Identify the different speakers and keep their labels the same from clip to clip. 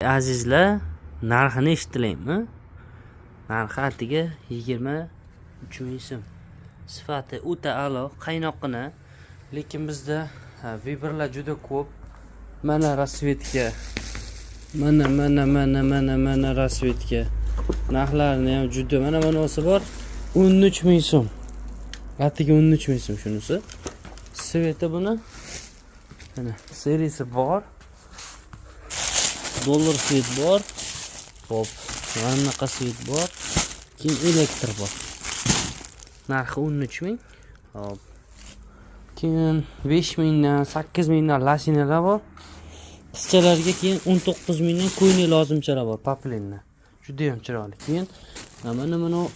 Speaker 1: Azizlar, narxini eshitdilarmi? Narxi atiga 23 ming so'm. Sifati o'ta a'lo, qaynoqqina. Lekin bizda vibrlar juda ko'p. Mana rasvetka. Mana rasvetka. Narxlarini ham juda manasi bor. 13 ming so'm. Atiga 13 ming so'm shunisi. Sveti buni. Mana seriyasi bor. Dollar svet bor. Hop, mana bunaqa svet bor. Keyin elektr bor. Narxi 13 ming. Hop. Keyin 5 mingdan, 8 mingdan lasinalar bor. Qizchalarga keyin 19 mingdan ko'yni lozimchalar bor, paplinlar. Juda ham chiroyli. Keyin mana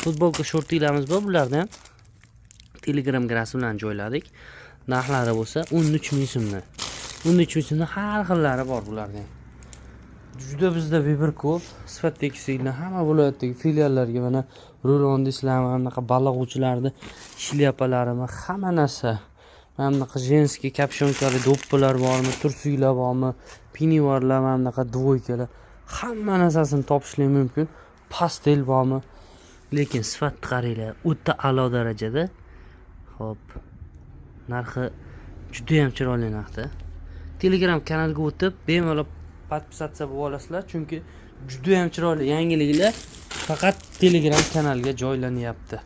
Speaker 1: futbolka shortilarimiz bor, bularni ham Telegram grafi bilan joyladik. Narxlari bo'lsa 13 ming so'mdan. 13 ming so'mdan har xillari bor bularning. Juda bizda Viber ko'p, sifat tekstilni hamma viloyatdagi filiallarga mana rulon dislarmi, bunaqa baliqchilarning shlyapalari, hamma narsa. Mana bunaqa jenskiy kapshonkali do'ppilar bormi, tursuklar bormi, pinivorlar, mana bunaqa dvoykalar, hamma narsasini topishingiz mumkin. Pastel bormi? Lekin sifatni qaranglar, o'ta a'lo darajada. Hop. Narxi juda ham chiroyli narxda. Telegram kanalga o'tib, bemalol podpisatsiya bo'lib olasizlar, chunki juda ham chiroyli yangiliklar faqat Telegram kanalga joylanyapti.